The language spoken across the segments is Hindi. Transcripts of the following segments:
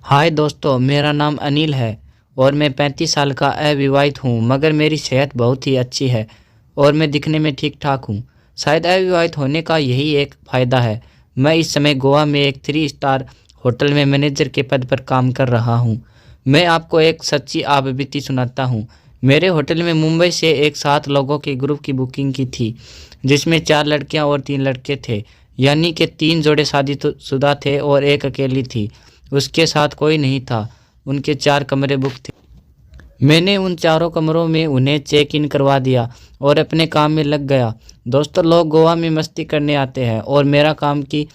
हाय दोस्तों, मेरा नाम अनिल है और मैं 35 साल का अविवाहित हूँ, मगर मेरी सेहत बहुत ही अच्छी है और मैं दिखने में ठीक-ठाक हूँ। शायद अविवाहित होने का यही एक फ़ायदा है। मैं इस समय गोवा में एक 3 स्टार होटल में मैनेजर के पद पर काम कर रहा हूँ। मैं आपको एक सच्ची आपबीती सुनाता हूँ। मेरे होटल में मुंबई से एक 7 लोगों के ग्रुप की बुकिंग की थी, जिसमें 4 लड़कियाँ और 3 लड़के थे। यानी कि 3 जोड़े शादीशुदा थे और 1 अकेली थी। उसके साथ कोई नहीं था। उनके 4 कमरे बुक थे। मैंने उन चारों कमरों में उन्हें चेक इन करवा दिया और अपने काम में लग गया। दोस्तों, लोग गोवा में मस्ती करने आते हैं और मेरा काम कि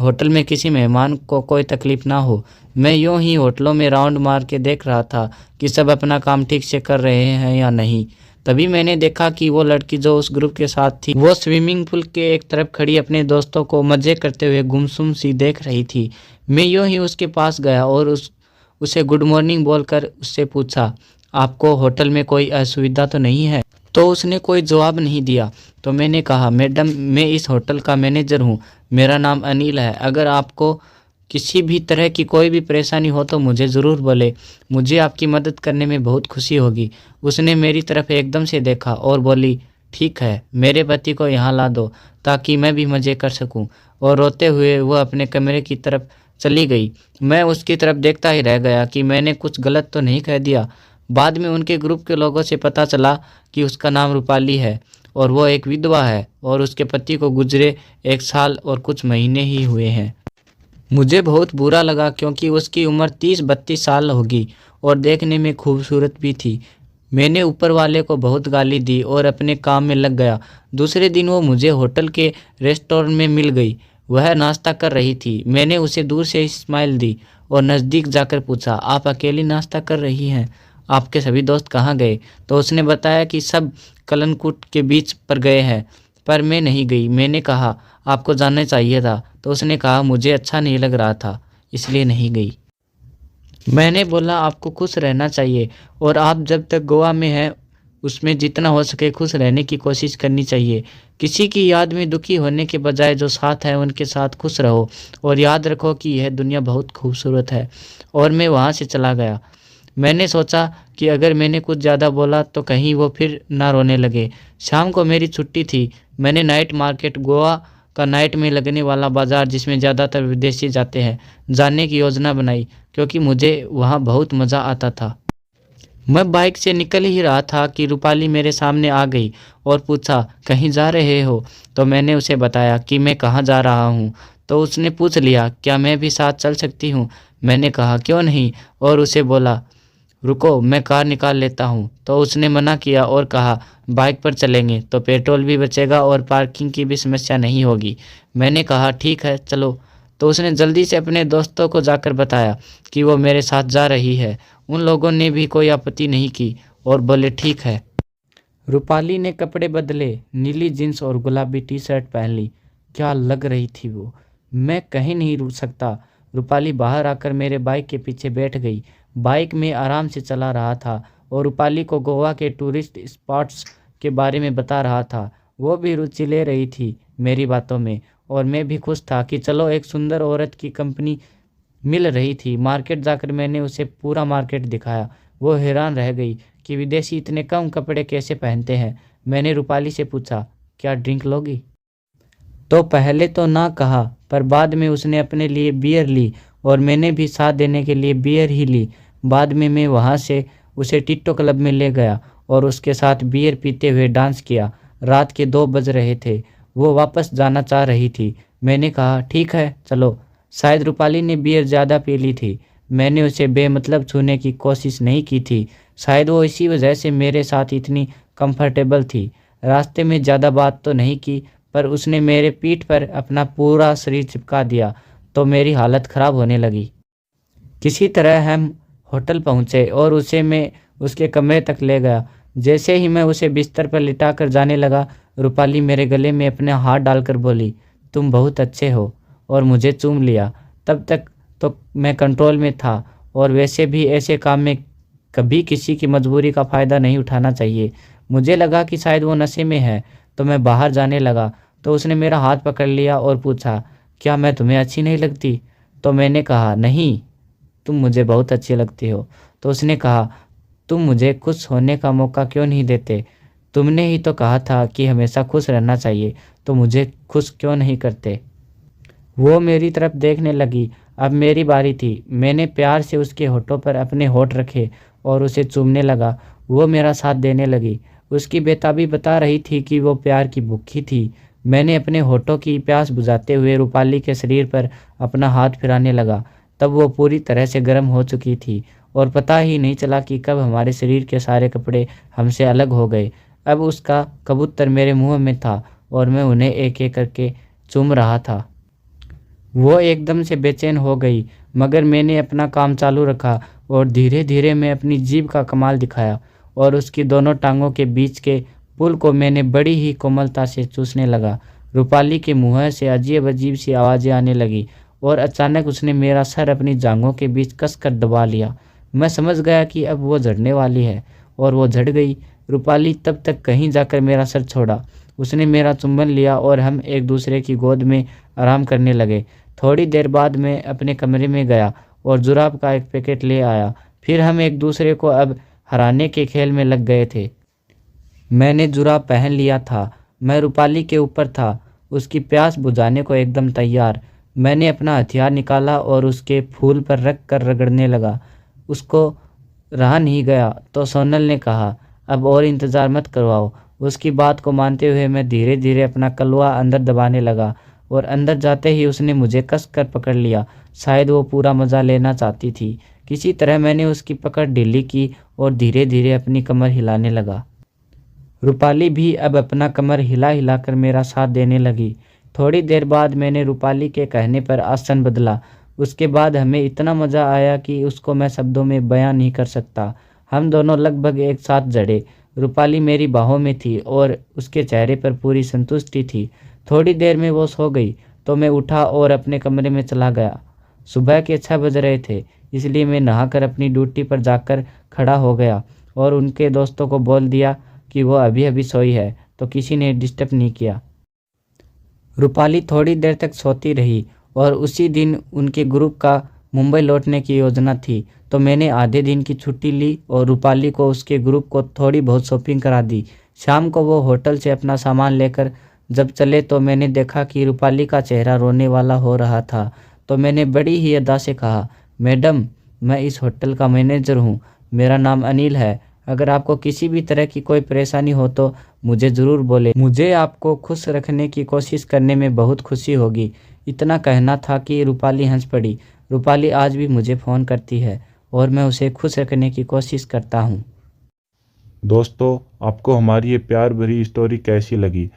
होटल में किसी मेहमान को कोई तकलीफ ना हो। मैं यूं ही होटलों में राउंड मार के देख रहा था कि सब अपना काम ठीक से कर रहे हैं या नहीं। तभी मैंने देखा कि वो लड़की जो उस ग्रुप के साथ थी, वो स्विमिंग पूल के एक तरफ खड़ी अपने दोस्तों को मज़े करते हुए गुमसुम सी देख रही थी। मैं यूं ही उसके पास गया और उसे गुड मॉर्निंग बोलकर उससे पूछा, आपको होटल में कोई असुविधा तो नहीं है? तो उसने कोई जवाब नहीं दिया। तो मैंने कहा, मैडम, मैं इस होटल का मैनेजर हूँ। मेरा नाम अनिल है। अगर आपको किसी भी तरह की कोई भी परेशानी हो तो मुझे ज़रूर बोले। मुझे आपकी मदद करने में बहुत खुशी होगी। उसने मेरी तरफ एकदम से देखा और बोली, ठीक है, मेरे पति को यहाँ ला दो ताकि मैं भी मज़े कर सकूँ। और रोते हुए वह अपने कमरे की तरफ चली गई। मैं उसकी तरफ देखता ही रह गया कि मैंने कुछ गलत तो नहीं कह दिया। बाद में उनके ग्रुप के लोगों से पता चला कि उसका नाम रूपाली है और वो एक विधवा है और उसके पति को गुजरे 1 साल और कुछ महीने ही हुए हैं। मुझे बहुत बुरा लगा क्योंकि उसकी उम्र 30-32 साल होगी और देखने में खूबसूरत भी थी। मैंने ऊपर वाले को बहुत गाली दी और अपने काम में लग गया। दूसरे दिन वो मुझे होटल के रेस्टोरेंट में मिल गई। वह नाश्ता कर रही थी। मैंने उसे दूर से स्माइल दी और नज़दीक जाकर पूछा, आप अकेली नाश्ता कर रही हैं? आपके सभी दोस्त कहाँ गए? तो उसने बताया कि सब कलनकुट के बीच पर गए हैं, पर मैं नहीं गई। मैंने कहा, आपको जानना चाहिए था। तो उसने कहा, मुझे अच्छा नहीं लग रहा था, इसलिए नहीं गई। मैंने बोला, आपको खुश रहना चाहिए और आप जब तक गोवा में हैं उसमें जितना हो सके खुश रहने की कोशिश करनी चाहिए। किसी की याद में दुखी होने के बजाय जो साथ है उनके साथ खुश रहो और याद रखो कि यह दुनिया बहुत खूबसूरत है। और मैं वहाँ से चला गया। मैंने सोचा कि अगर मैंने कुछ ज़्यादा बोला तो कहीं वो फिर ना रोने लगे। शाम को मेरी छुट्टी थी। मैंने नाइट मार्केट, गोवा का नाइट में लगने वाला बाज़ार जिसमें ज़्यादातर विदेशी जाते हैं, जानने की योजना बनाई क्योंकि मुझे वहाँ बहुत मज़ा आता था। मैं बाइक से निकल ही रहा था कि रूपाली मेरे सामने आ गई और पूछा, कहीं जा रहे हो? तो मैंने उसे बताया कि मैं कहाँ जा रहा हूँ। तो उसने पूछ लिया, क्या मैं भी साथ चल सकती हूँ? मैंने कहा, क्यों नहीं, और उसे बोला, रुको, मैं कार निकाल लेता हूँ। तो उसने मना किया और कहा, बाइक पर चलेंगे तो पेट्रोल भी बचेगा और पार्किंग की भी समस्या नहीं होगी। मैंने कहा, ठीक है, चलो। तो उसने जल्दी से अपने दोस्तों को जाकर बताया कि वो मेरे साथ जा रही है। उन लोगों ने भी कोई आपत्ति नहीं की और बोले, ठीक है। रूपाली ने कपड़े बदले, नीली जींस और गुलाबी टी शर्ट पहन ली। क्या लग रही थी वो! मैं कहीं नहीं रुक सकता। रूपाली बाहर आकर मेरे बाइक के पीछे बैठ गई। बाइक में आराम से चला रहा था और रूपाली को गोवा के टूरिस्ट स्पॉट्स के बारे में बता रहा था। वो भी रुचि ले रही थी मेरी बातों में और मैं भी खुश था कि चलो, एक सुंदर औरत की कंपनी मिल रही थी। मार्केट जाकर मैंने उसे पूरा मार्केट दिखाया। वो हैरान रह गई कि विदेशी इतने कम कपड़े कैसे पहनते हैं। मैंने रूपाली से पूछा, क्या ड्रिंक लोगी? तो पहले तो ना कहा, पर बाद में उसने अपने लिए बियर ली और मैंने भी साथ देने के लिए बियर ही ली। बाद में मैं वहाँ से उसे टिट्टो क्लब में ले गया और उसके साथ बियर पीते हुए डांस किया। रात के 2 बज रहे थे। वो वापस जाना चाह रही थी। मैंने कहा, ठीक है, चलो। शायद रूपाली ने बियर ज़्यादा पी ली थी। मैंने उसे बेमतलब छूने की कोशिश नहीं की थी। शायद वो इसी वजह से मेरे साथ इतनी कंफर्टेबल थी। रास्ते में ज़्यादा बात तो नहीं की, पर उसने मेरे पीठ पर अपना पूरा शरीर चिपका दिया तो मेरी हालत ख़राब होने लगी। किसी तरह हम होटल पहुंचे और उसे मैं उसके कमरे तक ले गया। जैसे ही मैं उसे बिस्तर पर लिटाकर जाने लगा, रूपाली मेरे गले में अपने हाथ डालकर बोली, तुम बहुत अच्छे हो, और मुझे चूम लिया। तब तक तो मैं कंट्रोल में था और वैसे भी ऐसे काम में कभी किसी की मजबूरी का फ़ायदा नहीं उठाना चाहिए। मुझे लगा कि शायद वो नशे में है, तो मैं बाहर जाने लगा। तो उसने मेरा हाथ पकड़ लिया और पूछा, क्या मैं तुम्हें अच्छी नहीं लगती? तो मैंने कहा, नहीं। तुम मुझे बहुत अच्छी लगती हो। तो उसने कहा, तुम मुझे खुश होने का मौका क्यों नहीं देते? तुमने ही तो कहा था कि हमेशा खुश रहना चाहिए, तो मुझे खुश क्यों नहीं करते? वो मेरी तरफ देखने लगी। अब मेरी बारी थी। मैंने प्यार से उसके होठों पर अपने होठ रखे और उसे चूमने लगा। वो मेरा साथ देने लगी। उसकी बेताबी बता रही थी कि वो प्यार की भूखी थी। मैंने अपने होठों की प्यास बुझाते हुए रूपाली के शरीर पर अपना हाथ फिराने लगा। तब वो पूरी तरह से गर्म हो चुकी थी और पता ही नहीं चला कि कब हमारे शरीर के सारे कपड़े हमसे अलग हो गए। अब उसका कबूतर मेरे मुंह में था और मैं उन्हें एक एक करके चूम रहा था। वो एकदम से बेचैन हो गई, मगर मैंने अपना काम चालू रखा और धीरे धीरे मैं अपनी जीभ का कमाल दिखाया और उसकी दोनों टांगों के बीच के पुल को मैंने बड़ी ही कोमलता से चूसने लगा। रूपाली के मुंह से अजीब अजीब सी आवाज़ें आने लगी और अचानक उसने मेरा सर अपनी जांघों के बीच कसकर दबा लिया। मैं समझ गया कि अब वो झड़ने वाली है और वो झड़ गई। रूपाली तब तक कहीं जाकर मेरा सर छोड़ा। उसने मेरा चुंबन लिया और हम एक दूसरे की गोद में आराम करने लगे। थोड़ी देर बाद मैं अपने कमरे में गया और जुराब का एक पैकेट ले आया। फिर हम एक दूसरे को अब हराने के खेल में लग गए थे। मैंने जुराब पहन लिया था। मैं रूपाली के ऊपर था, उसकी प्यास बुझाने को एकदम तैयार। मैंने अपना हथियार निकाला और उसके फूल पर रख कर रगड़ने लगा। उसको रहा नहीं गया तो सोनल ने कहा, अब और इंतज़ार मत करवाओ। उसकी बात को मानते हुए मैं धीरे धीरे अपना कलवा अंदर दबाने लगा और अंदर जाते ही उसने मुझे कस कर पकड़ लिया। शायद वो पूरा मज़ा लेना चाहती थी। किसी तरह मैंने उसकी पकड़ ढीली की और धीरे धीरे अपनी कमर हिलाने लगा। रूपाली भी अब अपना कमर हिला हिलाकर मेरा साथ देने लगी। थोड़ी देर बाद मैंने रूपाली के कहने पर आसन बदला। उसके बाद हमें इतना मज़ा आया कि उसको मैं शब्दों में बयां नहीं कर सकता। हम दोनों लगभग एक साथ जड़े। रूपाली मेरी बाहों में थी और उसके चेहरे पर पूरी संतुष्टि थी। थोड़ी देर में वो सो गई तो मैं उठा और अपने कमरे में चला गया। सुबह के 6 बज रहे थे, इसलिए मैं नहाकर अपनी ड्यूटी पर जाकर खड़ा हो गया और उनके दोस्तों को बोल दिया कि वो अभी अभी सोई है, तो किसी ने डिस्टर्ब नहीं किया। रूपाली थोड़ी देर तक सोती रही और उसी दिन उनके ग्रुप का मुंबई लौटने की योजना थी, तो मैंने आधे दिन की छुट्टी ली और रूपाली को उसके ग्रुप को थोड़ी बहुत शॉपिंग करा दी। शाम को वो होटल से अपना सामान लेकर जब चले तो मैंने देखा कि रूपाली का चेहरा रोने वाला हो रहा था। तो मैंने बड़ी ही अदा से कहा, मैडम, मैं इस होटल का मैनेजर हूँ, मेरा नाम अनिल है। अगर आपको किसी भी तरह की कोई परेशानी हो तो मुझे ज़रूर बोले। मुझे आपको खुश रखने की कोशिश करने में बहुत खुशी होगी। इतना कहना था कि रूपाली हंस पड़ी। रूपाली आज भी मुझे फ़ोन करती है और मैं उसे खुश रखने की कोशिश करता हूँ। दोस्तों, आपको हमारी ये प्यार भरी स्टोरी कैसी लगी?